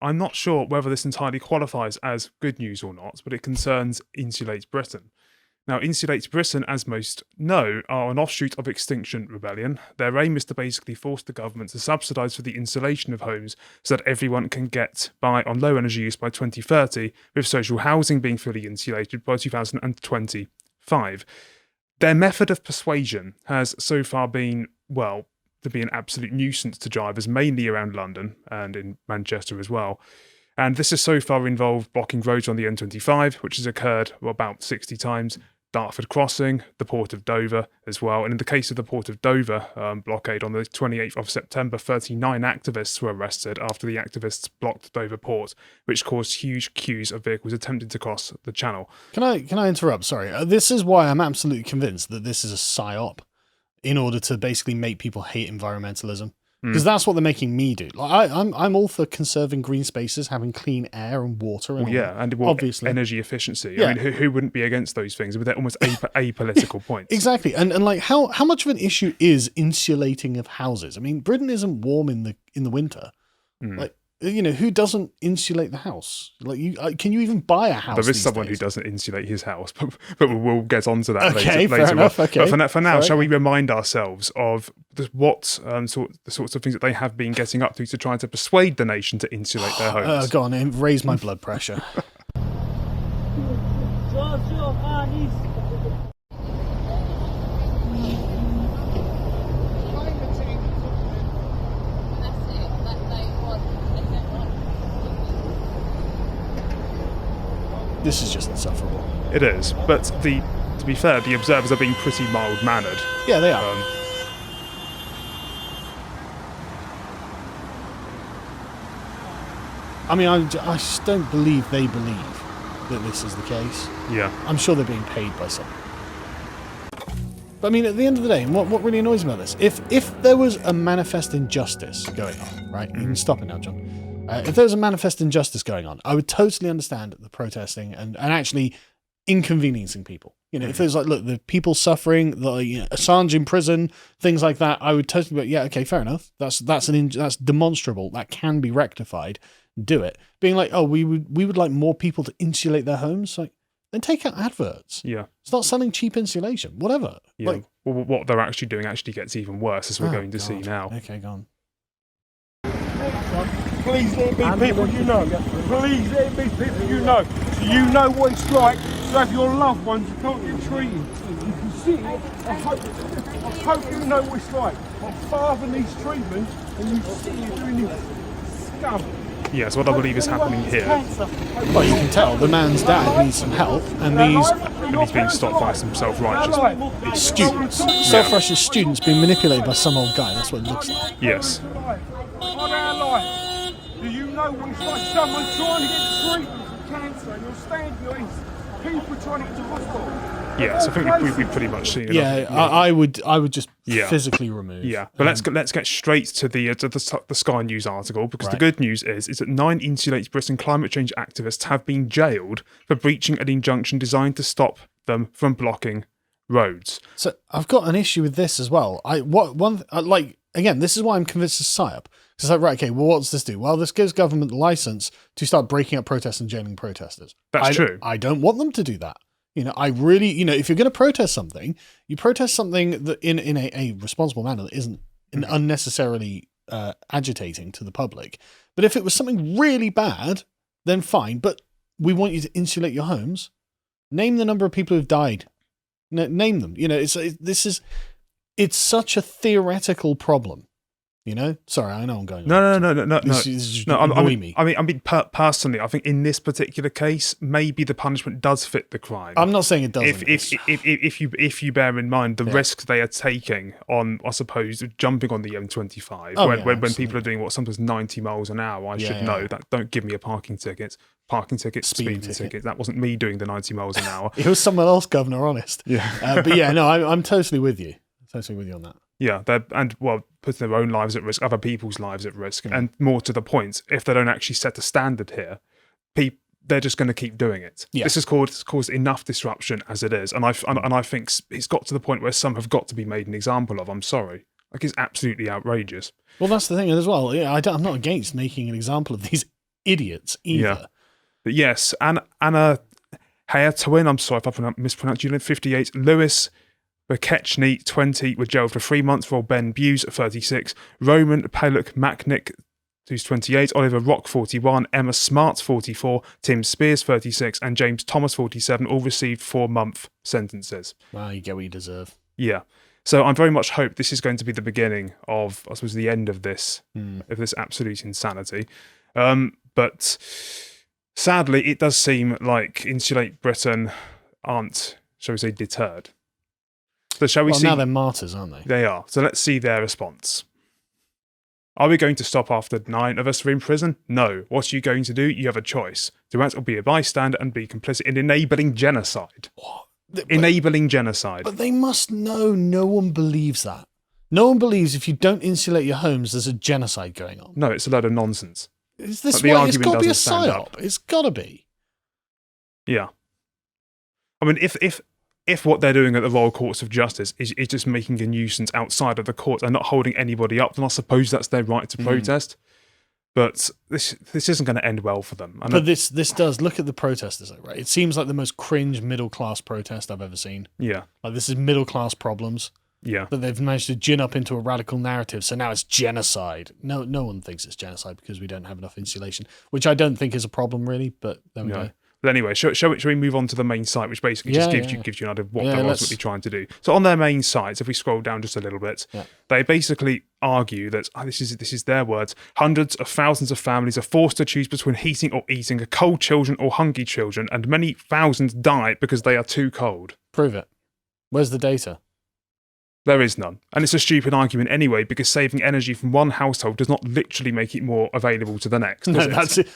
I'm not sure whether this entirely qualifies as good news or not, but it concerns Insulate Britain. Now, Insulate Britain, as most know, are an offshoot of Extinction Rebellion. Their aim is to basically force the government to subsidise for the insulation of homes so that everyone can get by on low energy use by 2030, with social housing being fully insulated by 2025. Their method of persuasion has so far been, well, to be an absolute nuisance to drivers, mainly around London and in Manchester as well. And this has so far involved blocking roads on the N25, which has occurred about 60 times, Dartford Crossing, the Port of Dover as well. And in the case of the Port of Dover blockade on the 28th of September, 39 activists were arrested after the activists blocked Dover Port, which caused huge queues of vehicles attempting to cross the channel. Can I interrupt? Sorry. This is why I'm absolutely convinced that this is a psyop in order to basically make people hate environmentalism. Because that's what they're making me do. Like I'm all for conserving green spaces, having clean air and water, and obviously energy efficiency. Yeah. I mean, who wouldn't be against those things? But they're almost apolitical points. Exactly, and like how much of an issue is insulating of houses? I mean, Britain isn't warm in the winter. Like, you know, who doesn't insulate the house? Like, can you even buy a house? There is someone who doesn't insulate his house, but we'll get onto that later. Fair enough. Okay. But for now, shall we remind ourselves of the sorts of things that they have been getting up to try to persuade the nation to insulate their homes? Go on, and raise my blood pressure. This is just insufferable. It is, but to be fair, the observers are being pretty mild-mannered. Yeah, they are. I mean, I just don't believe they believe that this is the case. Yeah. I'm sure they're being paid by someone. But I mean, at the end of the day, what really annoys me about this, if there was a manifest injustice going on, right? You can stop it now, John. If there was a manifest injustice going on, I would totally understand the protesting and actually inconveniencing people. You know, if there's like, look, the people suffering, Assange in prison, things like that, I would totally be, yeah, okay, fair enough. That's demonstrable. That can be rectified. Do it. Being like, oh, we would like more people to insulate their homes. Like, then take out adverts. Yeah. Start selling cheap insulation. Whatever. Yeah. Like, well, what they're actually doing actually gets even worse, as we're going to see now. Okay, go on. Please let it be people you know. Please let it be people you know. So you know what it's like to have your loved ones you can't get treated. You can see it. I hope you know what it's like. My father needs treatment and you see it doing this scum. Yes, what I believe is happening here. Well, you can tell the man's dad needs some help, and he's being stopped by some self-righteous students. Self-righteous students being manipulated by some old guy. That's what it looks like. Yes. On our life, do you know what it's like? Someone trying to get treatment for cancer, and you're standing behind people trying to get to hospital. Yes, I think we've pretty much seen it. Yeah, I would just physically remove. Yeah, but let's get straight to the Sky News article, because the good news is that 9 Insulate Britain climate change activists have been jailed for breaching an injunction designed to stop them from blocking roads. So I've got an issue with this as well. Again, this is why I'm convinced it's psyop. It's like, right, okay, well, what does this do? Well, this gives government the license to start breaking up protests and jailing protesters. That's true. I don't want them to do that. You know, I really, if you're going to protest something, you protest something that in a responsible manner that isn't unnecessarily agitating to the public. But if it was something really bad, then fine. But we want you to insulate your homes. Name the number of people who've died. Name them. You know, it's such a theoretical problem. You know, sorry, I know I'm going. No. Personally, I think in this particular case, maybe the punishment does fit the crime. I'm not saying it doesn't. If you bear in mind the risks they are taking on, I suppose, jumping on the M25 when people are doing what sometimes 90 miles an hour, I should know that. Don't give me a parking ticket, speeding ticket. That wasn't me doing the 90 miles an hour. It was someone else, Governor. Honest. Yeah. But yeah, no, I'm totally with you. Totally with you on that. Yeah, putting their own lives at risk, other people's lives at risk, and more to the point, if they don't actually set a standard here, they're just going to keep doing it. Yeah. This has caused enough disruption as it is, and I think it's got to the point where some have got to be made an example of. I'm sorry, like it's absolutely outrageous. Well, that's the thing as well. Yeah, I'm not against making an example of these idiots either. But yes, Anna Hayatowin, I'm sorry if I mispronounced you, 58, Lewis Bekechny, 20, were jailed for 3 months, while Ben Buse, 36, Roman Paluk Macnick, who's 28, Oliver Rock, 41, Emma Smart, 44, Tim Spears, 36, and James Thomas, 47, all received 4-month sentences. Well, you get what you deserve. Yeah. So I very much hope this is going to be the beginning of, I suppose, the end of this absolute insanity. But sadly, it does seem like Insulate Britain aren't, shall we say, deterred. So shall we see? Now they're martyrs, aren't they? They are. So let's see their response. Are we going to stop after 9 of us are in prison? No. What are you going to do? You have a choice. To act or be a bystander and be complicit in enabling genocide. What? Enabling genocide. But they must know no one believes that. No one believes if you don't insulate your homes, there's a genocide going on. No, it's a load of nonsense. Is this the why it's argument got to be a doesn't stand psyop? up. It's got to be. Yeah. I mean, if what they're doing at the Royal Courts of Justice is just making a nuisance outside of the court and not holding anybody up, then I suppose that's their right to protest. But this isn't going to end well for them. But this does. Look at the protesters, though, right? It seems like the most cringe middle-class protest I've ever seen. Yeah. Like, this is middle-class problems Yeah. that they've managed to gin up into a radical narrative. So now it's genocide. No one thinks it's genocide because we don't have enough insulation, which I don't think is a problem, really, but there we go. But anyway, shall we move on to the main site, which basically just gives you an idea of what they're ultimately trying to do. So on their main sites, if we scroll down just a little bit, they basically argue that, this is their words, hundreds of thousands of families are forced to choose between heating or eating, cold children or hungry children, and many thousands die because they are too cold. Prove it. Where's the data? There is none. And it's a stupid argument anyway, because saving energy from one household does not literally make it more available to the next. No, that's it.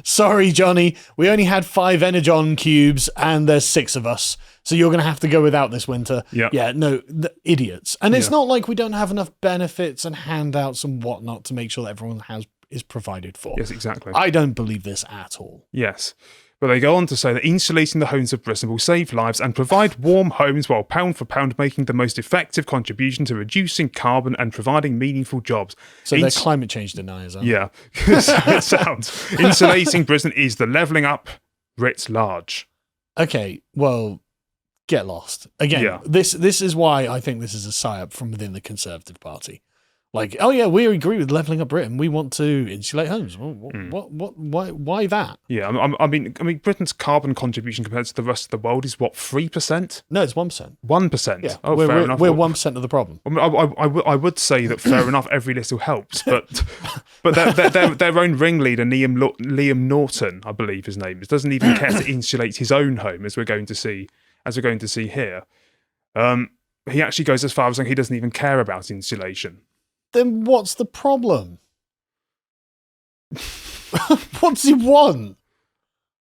Sorry, Johnny. We only had 5 Energon cubes and there's 6 of us. So you're going to have to go without this winter. Yeah. Yeah, no, idiots. And it's not like we don't have enough benefits and handouts and whatnot to make sure that everyone is provided for. Yes, exactly. I don't believe this at all. Yes. But they go on to say that insulating the homes of Britain will save lives and provide warm homes while pound for pound making the most effective contribution to reducing carbon and providing meaningful jobs. So they're climate change deniers, aren't they? Yeah. It sounds. Insulating Britain is the levelling up writ large. Okay, well, get lost. Again, this is why I think this is a psyop from within the Conservative Party. Like, oh yeah, we agree with levelling up Britain. We want to insulate homes. Why that? Yeah, I mean, Britain's carbon contribution compared to the rest of the world is what, 3%? No, it's 1%. 1%. Yeah, oh, fair enough. We're 1% of the problem. I mean, I would say that fair enough. Every little helps, but their own ringleader, Liam Norton, I believe his name is, doesn't even care to insulate his own home, as we're going to see here. He actually goes as far as saying he doesn't even care about insulation. Then what's the problem? What does he want?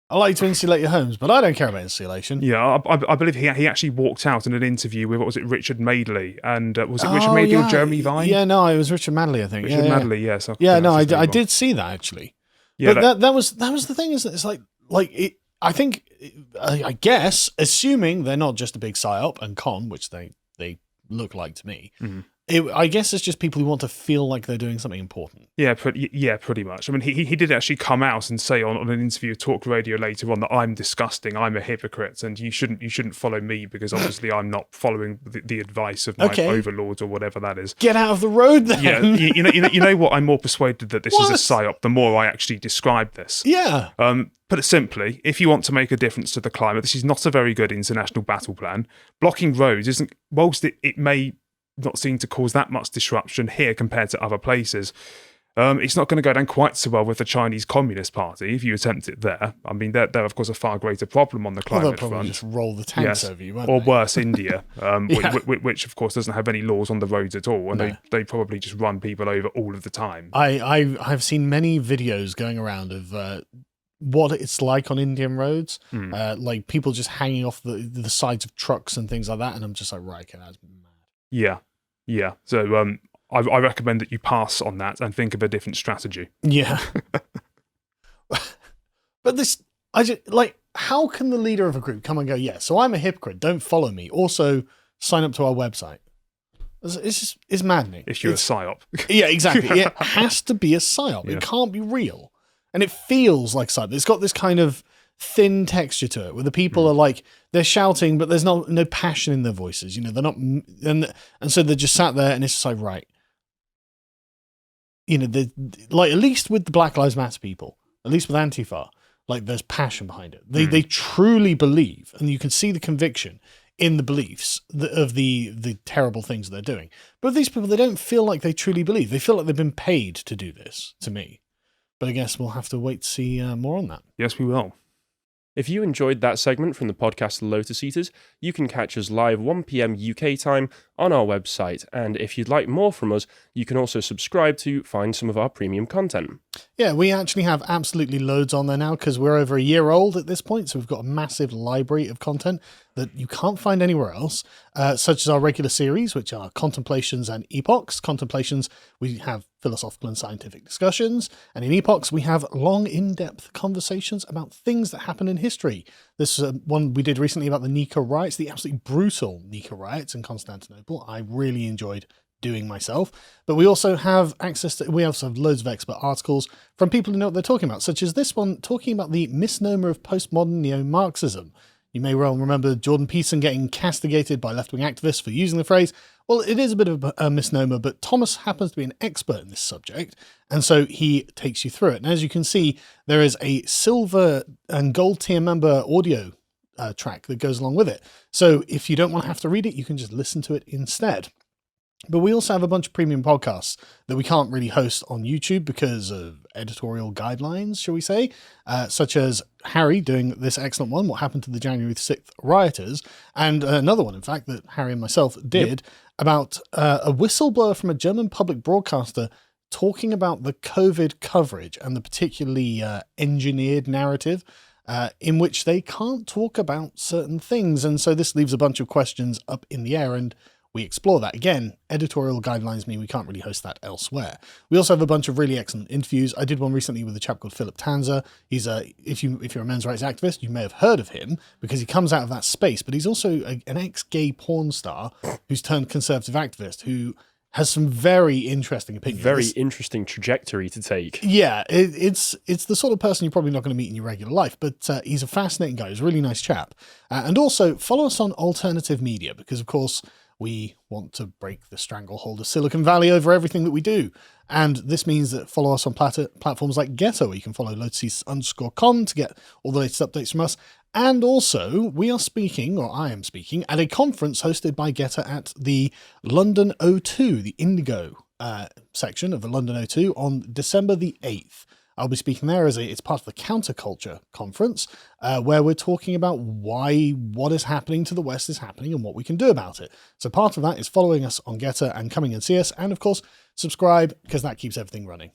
I like to insulate your homes, but I don't care about insulation. Yeah, I believe he actually walked out in an interview with, what was it, Richard Madeley, and was it Richard Madeley or Jeremy Vine? Yeah, no, it was Richard Madeley, I think. Richard Madeley, yes. Yeah, no, I did see that actually. Yeah, but that was the thing, isn't it? It's like it, I think, I guess, assuming they're not just a big psyop and con, which they look like to me. Mm-hmm. I guess it's just people who want to feel like they're doing something important. Yeah, pretty much. I mean, he did actually come out and say on an interview with Talk Radio later on that I'm disgusting, I'm a hypocrite, and you shouldn't follow me because obviously I'm not following the advice of my overlords or whatever that is. Get out of the road then. Yeah, you know what? I'm more persuaded that this is a psyop the more I actually describe this. Yeah. Put it simply, if you want to make a difference to the climate, this is not a very good international battle plan. Blocking roads isn't, whilst it may not seem to cause that much disruption here compared to other places, it's not going to go down quite so well with the Chinese Communist Party if you attempt it there. I mean, they're of course a far greater problem on the climate they'll front. Just roll the tanks over you, won't or they? Worse, India, which of course doesn't have any laws on the roads at all, and they probably just run people over all of the time. I've seen many videos going around of what it's like on Indian roads, like people just hanging off the sides of trucks and things like that, and I'm just like, right, okay, that's mad. Yeah. So I recommend that you pass on that and think of a different strategy. Yeah. But this, I just, like, how can the leader of a group come and go, yeah, so I'm a hypocrite, don't follow me, also sign up to our website? It's maddening. Issue a psyop. Yeah, exactly. It has to be a psyop. Yeah. It can't be real. And it feels like psyop. It's got this kind of thin texture to it where the people are like, they're shouting, but there's no passion in their voices. They're not, and so they're just sat there and it's just like, right. Like at least with the Black Lives Matter people, at least with Antifa, like there's passion behind it. They truly believe, and you can see the conviction in the beliefs of the terrible things they're doing. But these people, they don't feel like they truly believe. They feel like they've been paid to do this, to me. But I guess we'll have to wait to see more on that. Yes, we will. If you enjoyed that segment from the podcast Lotus Eaters, you can catch us live 1 p.m. UK time on our website. And if you'd like more from us, you can also subscribe to find some of our premium content. Yeah, we actually have absolutely loads on there now because we're over a year old at this point. So we've got a massive library of content that you can't find anywhere else, such as our regular series, which are Contemplations and Epochs. Contemplations, we have philosophical and scientific discussions. And in Epochs, we have long, in-depth conversations about things that happen in history. This is one we did recently about the Nika riots, the absolutely brutal Nika riots in Constantinople. I really enjoyed doing myself. But we also have we also have loads of expert articles from people who know what they're talking about, such as this one talking about the misnomer of postmodern neo-Marxism. You may well remember Jordan Peterson getting castigated by left-wing activists for using the phrase. Well, it is a bit of a misnomer, but Thomas happens to be an expert in this subject, and so he takes you through it. And as you can see, there is a silver and gold tier member audio track that goes along with it. So if you don't want to have to read it, you can just listen to it instead. But we also have a bunch of premium podcasts that we can't really host on YouTube because of editorial guidelines, shall we say, such as Harry doing this excellent one, What Happened to the January 6th Rioters, and another one, in fact, that Harry and myself did about a whistleblower from a German public broadcaster talking about the COVID coverage and the particularly engineered narrative in which they can't talk about certain things. And so this leaves a bunch of questions up in the air, and we explore that. Again, editorial guidelines mean we can't really host that elsewhere. We also have a bunch of really excellent interviews. I did one recently with a chap called Philip Tanzer. He's if you're a men's rights activist, you may have heard of him because he comes out of that space, but he's also an ex-gay porn star who's turned conservative activist who has some very interesting opinions. Very interesting trajectory to take. Yeah, it's the sort of person you're probably not going to meet in your regular life, but he's a fascinating guy. He's a really nice chap. And also follow us on alternative media because, of course, we want to break the stranglehold of Silicon Valley over everything that we do. And this means that follow us on platforms like Getter, where you can follow Lotus_com to get all the latest updates from us. And also, we are speaking, or I am speaking, at a conference hosted by Getter at the London O2, the Indigo section of the London O2 on December the 8th. I'll be speaking there it's part of the Counterculture conference, where we're talking about why what is happening to the West is happening and what we can do about it. So part of that is following us on Getter and coming and see us, and of course, subscribe because that keeps everything running.